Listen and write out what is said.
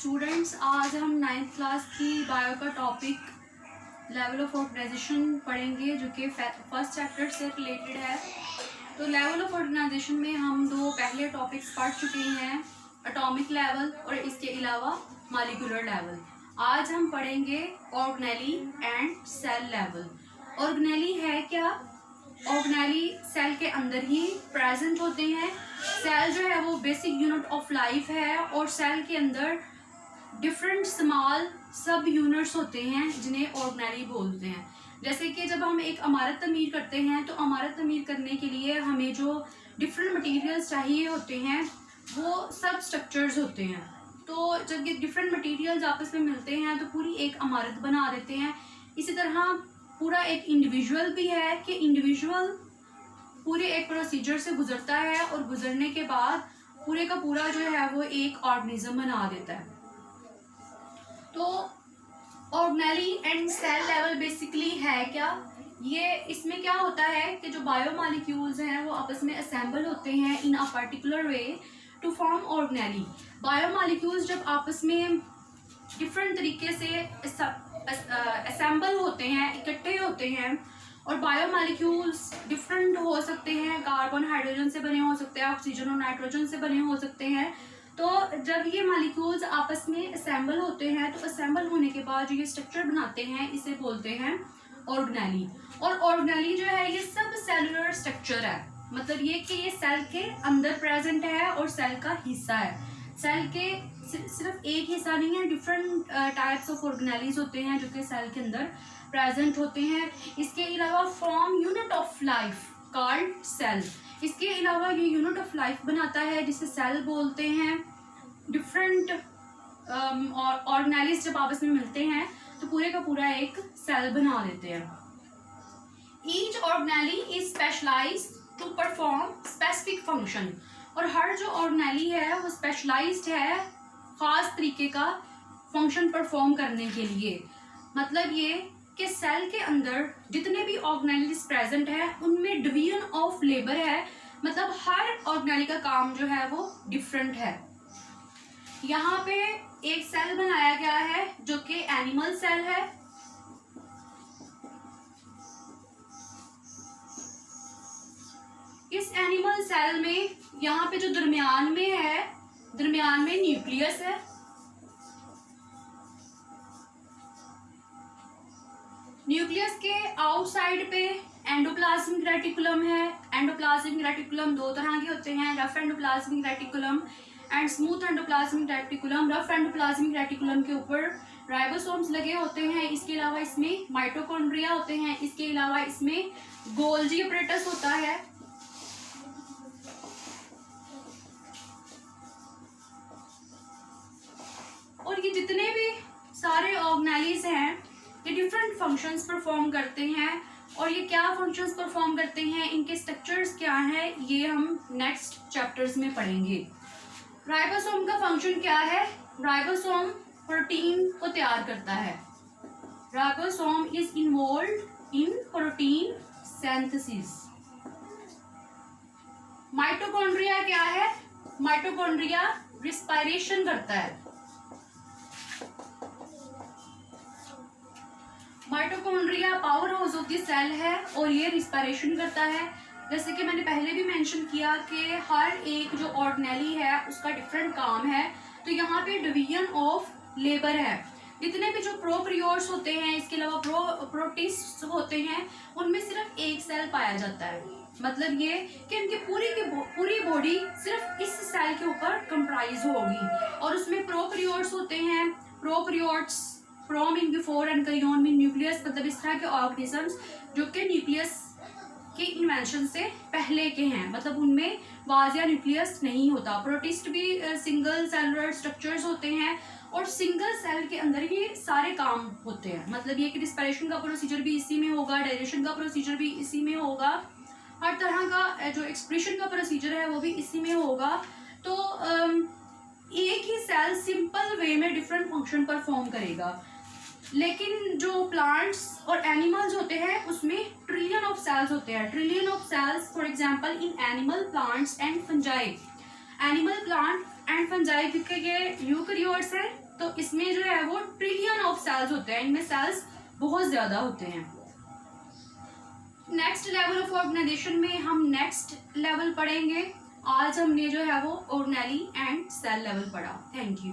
Students, आज हम 9th class की बायो का टॉपिक लेवल ऑफ ऑर्गेनाइजेशन पढ़ेंगे जो कि फर्स्ट चैप्टर से रिलेटेड है। तो लेवल ऑफ ऑर्गेनाइजेशन में हम दो पहले टॉपिक्स पढ़ चुके हैं, एटॉमिक लेवल और इसके अलावा मॉलिक्यूलर लेवल। आज हम पढ़ेंगे organelle and cell level. Organelle है क्या? ऑर्गेनेली सेल के अंदर ही प्रेजेंट होते हैं। सेल जो है वो बेसिक यूनिट ऑफ लाइफ है और सेल के अंदर डिफरेंट स्मॉल सब यूनिट्स होते हैं जिन्हें ऑर्गेनेली बोलते हैं। जैसे कि जब हम एक इमारत तमीर करते हैं तो इमारत तमीर करने के लिए हमें जो डिफरेंट मटेरियल्स चाहिए होते हैं वो सब स्ट्रक्चर्स होते हैं। तो जब ये डिफरेंट मटेरियल्स आपस में मिलते हैं तो पूरी एक इमारत बना देते हैं। इसी तरह पूरा एक इंडिविजुअल भी है कि इंडिविजुअल पूरे एक प्रोसीजर से गुजरता है और गुजरने के बाद पूरे का पूरा जो है वो एक ऑर्गेनिज्म बना देता है। तो organelle and cell level basically है क्या? ये इसमें क्या होता है कि जो बायोमॉलिक्यूल्स हैं वो आपस में असेंबल होते हैं in a particular way to form organelle. Biomolecules जब आपस में डिफरेंट तरीके से असेंबल होते हैं, इकट्ठे होते हैं, और बायोमॉलिक्यूल्स डिफरेंट हो सकते हैं, कार्बन हाइड्रोजन से बने हो सकते हैं, ऑक्सीजन और नाइट्रोजन से बने हो सकते हैं। तो जब ये मॉलिक्यूल्स आपस में असेंबल होते हैं तो असेंबल होने के बाद जो ये स्ट्रक्चर बनाते हैं इसे बोलते हैं ऑर्गेनेली। और ऑर्गेनेली जो है ये सब सेलुलर स्ट्रक्चर है, मतलब ये कि ये सेल के अंदर प्रेजेंट है और सेल का हिस्सा है। सेल के सिर्फ एक हिस्सा नहीं है, डिफरेंट टाइप्स ऑफ ऑर्गेनेलीज होते हैं जो कि सेल के अंदर प्रेजेंट होते हैं। इसके अलावा form unit of life called cell. इसके अलावा ये यूनिट ऑफ लाइफ बनाता है जिसे सेल बोलते हैं। डिफरेंट ऑर्गेनेलीज जब आपस में मिलते हैं तो पूरे का पूरा एक सेल बना देते हैं। Each organelle is specialised to perform specific function. और हर जो ऑर्गेनेली है वो स्पेशलाइज्ड है खास तरीके का फंक्शन परफॉर्म करने के लिए। मतलब ये कि सेल के अंदर जितने भी ऑर्गेनेलीज प्रेजेंट है उनमें डिवीजन ऑफ लेबर है, मतलब हर ऑर्गेनेली का काम जो है वो डिफरेंट है। यहाँ पे एक सेल बनाया गया है जो कि एनिमल सेल है। इस एनिमल सेल में यहाँ पे जो दरमियान में है, दरमियान में न्यूक्लियस है। न्यूक्लियस के आउटसाइड पे एंडोप्लाज्मिक रेटिकुलम है। एंडोप्लाज्मिक रेटिकुलम दो तरह के होते हैं, rough endoplasmic reticulum and smooth endoplasmic reticulum. Rough endoplasmic reticulum के ऊपर राइबोसोम्स लगे होते हैं। इसके अलावा इसमें माइटोकॉन्ड्रिया होते हैं। इसके अलावा इसमें गोल्जी अपरेटस होता है। और ये जितने भी सारे ऑर्गेनेलीज हैं ये डिफरेंट फंक्शंस परफॉर्म करते हैं। और ये क्या फंक्शंस परफॉर्म करते हैं, इनके स्ट्रक्चर्स क्या हैं, ये हम नेक्स्ट चैप्टर्स में पढ़ेंगे। राइबोसोम का फंक्शन क्या है? राइबोसोम प्रोटीन को तैयार करता है। Ribosome is involved in protein synthesis. Mitochondria क्या है? माइटोकॉन्ड्रिया रिस्पायरेशन करता है। Mitochondria powerhouse of the cell है और ये रिस्पायरेशन करता है। जैसे कि मैंने पहले भी मेंशन किया कि हर एक जो ऑर्गेनेली है उसका डिफरेंट काम है। तो यहाँ पे डिवीजन ऑफ लेबर है। जितने भी जो प्रोकैरियोट्स होते हैं, इसके अलावा प्रोटिस्ट होते हैं, उनमें सिर्फ एक सेल पाया जाता है। मतलब ये कि उनकी पूरी बॉडी सिर्फ इस सेल के ऊपर कंप्राइज होगी। और उसमें प्रोकैरियोट्स होते हैं। Prokaryotes pro mean before and karyon mean nucleus, मतलब इस तरह के ऑर्गेनिजम्स जो कि न्यूक्लियस के इन्वेंशन से पहले के हैं, मतलब उनमें वाजिया न्यूक्लियस नहीं होता। प्रोटिस्ट भी सिंगल सेलुलर स्ट्रक्चर्स होते हैं और सिंगल सेल के अंदर ही सारे काम होते हैं। मतलब ये कि रिस्पायरेशन का प्रोसीजर भी इसी में होगा, डाइजेशन का प्रोसीजर भी इसी में होगा, हर तरह का जो एक्सप्रेशन का प्रोसीजर है वो भी इसी में होगा। तो एक ही सेल सिंपल वे में डिफरेंट फंक्शन परफॉर्म करेगा। लेकिन जो प्लांट्स और एनिमल्स होते हैं उसमें ट्रिलियन ऑफ सेल्स होते हैं। Trillion of cells for example in animal plants and fungi. Animal plant and fungi क्योंकि ये यूकैरियोट्स हैं तो इसमें जो है वो ट्रिलियन ऑफ सेल्स होते हैं, इनमें सेल्स बहुत ज़्यादा होते हैं। नेक्स्ट लेवल ऑफ ऑर्गेनाइजेशन में हम नेक्स्ट लेवल पढ़ेंगे। आज हमने जो है वो ऑर्गेनेली एंड सेल लेवल पढ़ा। Thank you.